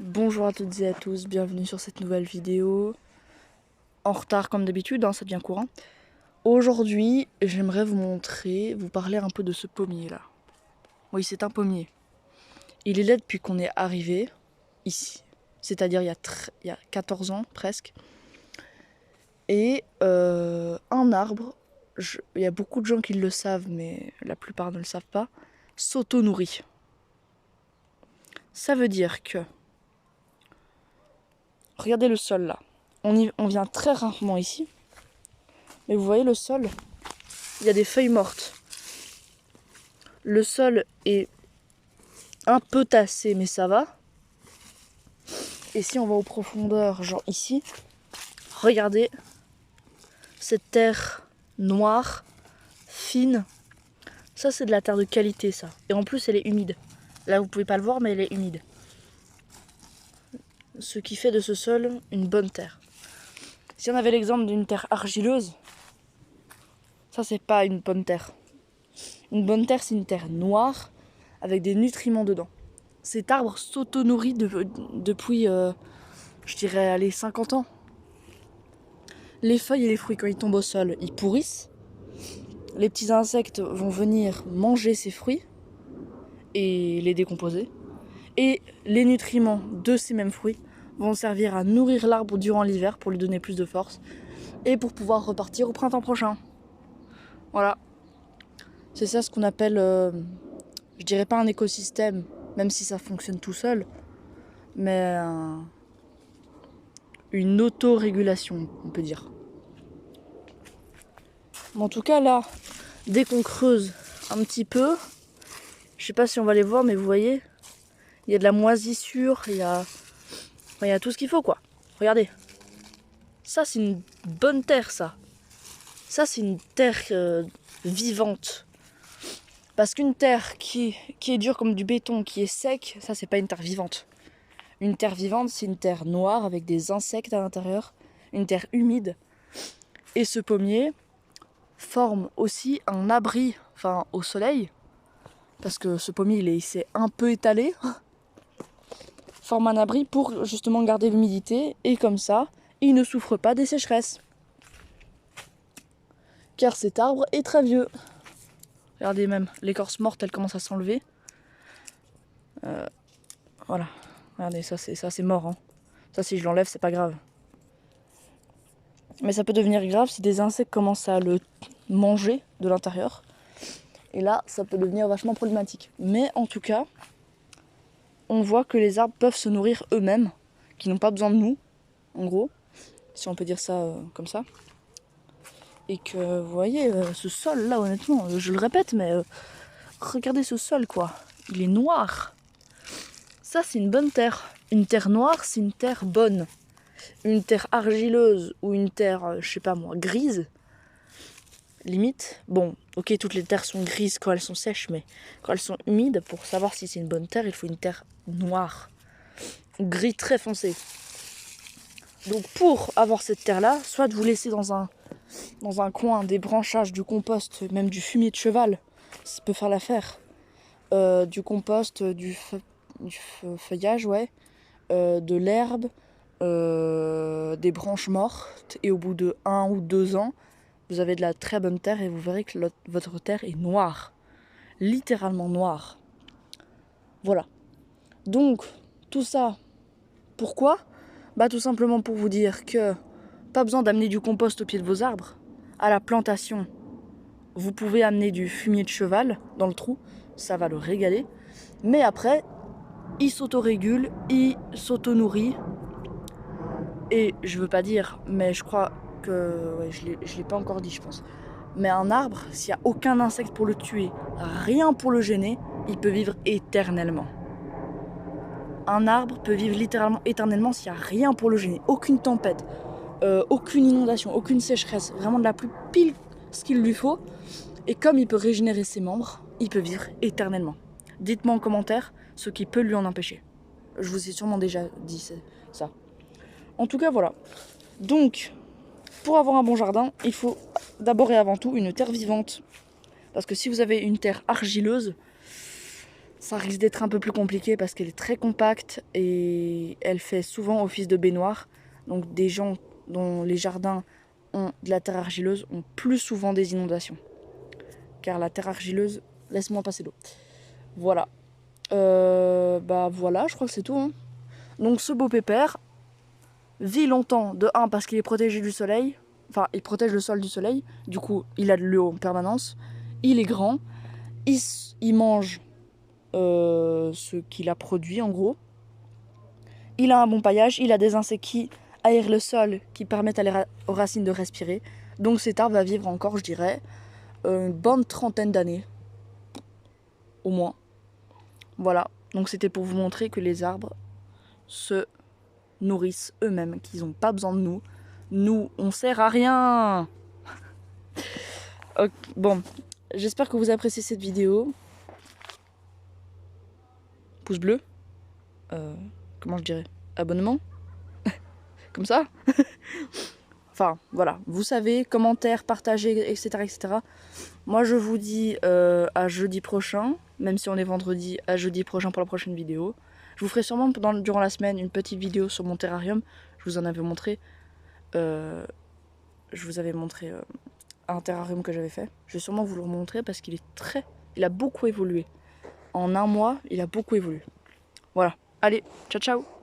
Bonjour à toutes et à tous, bienvenue sur cette nouvelle vidéo. En retard comme d'habitude, ça devient courant. Aujourd'hui, j'aimerais vous parler un peu de ce pommier là. Oui, c'est un pommier. Il est là depuis qu'on est arrivé ici, c'est-à-dire il y a 14 ans presque. Et un arbre, il y a beaucoup de gens qui le savent, mais la plupart ne le savent pas, s'auto-nourrit. Ça veut dire que, regardez le sol là, on vient très rarement ici, mais vous voyez le sol, il y a des feuilles mortes. Le sol est un peu tassé, mais ça va. Et si on va aux profondeurs, genre ici, regardez cette terre noire, fine. Ça, c'est de la terre de qualité, ça. Et en plus, elle est humide. Là, vous pouvez pas le voir, mais elle est humide. Ce qui fait de ce sol une bonne terre. Si on avait l'exemple d'une terre argileuse, ça, c'est pas une bonne terre. Une bonne terre, c'est une terre noire avec des nutriments dedans. Cet arbre s'auto-nourrit depuis, je dirais, allez, 50 ans. Les feuilles et les fruits, quand ils tombent au sol, ils pourrissent. Les petits insectes vont venir manger ces fruits et les décomposer. Et les nutriments de ces mêmes fruits vont servir à nourrir l'arbre durant l'hiver pour lui donner plus de force et pour pouvoir repartir au printemps prochain. Voilà. C'est ça ce qu'on appelle, je dirais pas un écosystème, même si ça fonctionne tout seul, mais une autorégulation, on peut dire. En tout cas, là, dès qu'on creuse un petit peu, je sais pas si on va les voir, mais vous voyez, il y a de la moisissure, il y a tout ce qu'il faut, quoi. Regardez. Ça, c'est une bonne terre, ça. Ça, c'est une terre vivante. Parce qu'une terre qui est dure comme du béton, qui est sec, ça, c'est pas une terre vivante. Une terre vivante, c'est une terre noire avec des insectes à l'intérieur, une terre humide. Et ce pommier forme aussi un abri, au soleil, parce que ce pommier, il s'est un peu étalé, forme un abri pour justement garder l'humidité, et comme ça, il ne souffre pas des sécheresses. Car cet arbre est très vieux. Regardez même, l'écorce morte, elle commence à s'enlever. Voilà, regardez, ça c'est mort. Ça, si je l'enlève, c'est pas grave. Mais ça peut devenir grave si des insectes commencent à le manger de l'intérieur. Et là, ça peut devenir vachement problématique. Mais en tout cas, on voit que les arbres peuvent se nourrir eux-mêmes, qui n'ont pas besoin de nous, en gros, si on peut dire ça comme ça. Et que, vous voyez, ce sol là, honnêtement, je le répète, mais regardez ce sol, quoi. Il est noir. Ça, c'est une bonne terre. Une terre noire, c'est une terre bonne. Une terre argileuse ou une terre, je sais pas moi, grise, limite. Bon, ok, toutes les terres sont grises quand elles sont sèches, mais quand elles sont humides, pour savoir si c'est une bonne terre, il faut une terre noire. Gris très foncé. Donc pour avoir cette terre-là, soit vous laissez dans un coin des branchages, du compost, même du fumier de cheval, ça peut faire l'affaire. Du compost, du feuillage, ouais, de l'herbe, des branches mortes, et au bout de 1 ou 2 ans, vous avez de la très bonne terre et vous verrez que votre terre est noire. Littéralement noire. Voilà. Donc, tout ça, pourquoi ? Bah tout simplement pour vous dire que pas besoin d'amener du compost au pied de vos arbres. À la plantation, vous pouvez amener du fumier de cheval dans le trou, ça va le régaler. Mais après, il s'autorégule, il s'auto-nourrit. Et je veux pas dire, mais je crois que... Ouais, je l'ai pas encore dit, je pense. Mais un arbre, s'il n'y a aucun insecte pour le tuer, rien pour le gêner, il peut vivre éternellement. Un arbre peut vivre littéralement éternellement s'il n'y a rien pour le gêner. Aucune tempête, aucune inondation, aucune sécheresse. Vraiment de la plus pile ce qu'il lui faut. Et comme il peut régénérer ses membres, il peut vivre éternellement. Dites-moi en commentaire ce qui peut lui en empêcher. Je vous ai sûrement déjà dit ça. En tout cas, voilà. Donc, pour avoir un bon jardin, il faut d'abord et avant tout une terre vivante. Parce que si vous avez une terre argileuse, ça risque d'être un peu plus compliqué parce qu'elle est très compacte et elle fait souvent office de baignoire. Donc des gens dont les jardins ont de la terre argileuse ont plus souvent des inondations. Car la terre argileuse, laisse-moi passer l'eau. Voilà. Bah voilà, je crois que c'est tout. Hein. Donc ce beau pépère vit longtemps, de 1 parce qu'il est protégé du soleil. Enfin, il protège le sol du soleil. Du coup, il a de l'eau en permanence. Il est grand. Il mange ce qu'il a produit en gros. Il a un bon paillage, il a des insectes qui aèrent le sol, qui permettent aux racines de respirer. Donc cet arbre va vivre encore, je dirais, une bonne trentaine d'années. Au moins. Voilà. Donc c'était pour vous montrer que les arbres se nourrissent eux-mêmes, qu'ils n'ont pas besoin de nous. Nous, on sert à rien. Okay, bon, j'espère que vous appréciez cette vidéo. Pouce bleu. Comment je dirais? Abonnement. Comme ça. Enfin, voilà. Vous savez, commentaires, partagez, etc., etc. Moi, je vous dis à jeudi prochain. Même si on est vendredi, à jeudi prochain pour la prochaine vidéo. Je vous ferai sûrement durant la semaine une petite vidéo sur mon terrarium. Je vous en avais montré. Je vous avais montré un terrarium que j'avais fait. Je vais sûrement vous le remontrer parce qu'il est très... Il a beaucoup évolué. En un mois, il a beaucoup évolué. Voilà. Allez, ciao ciao.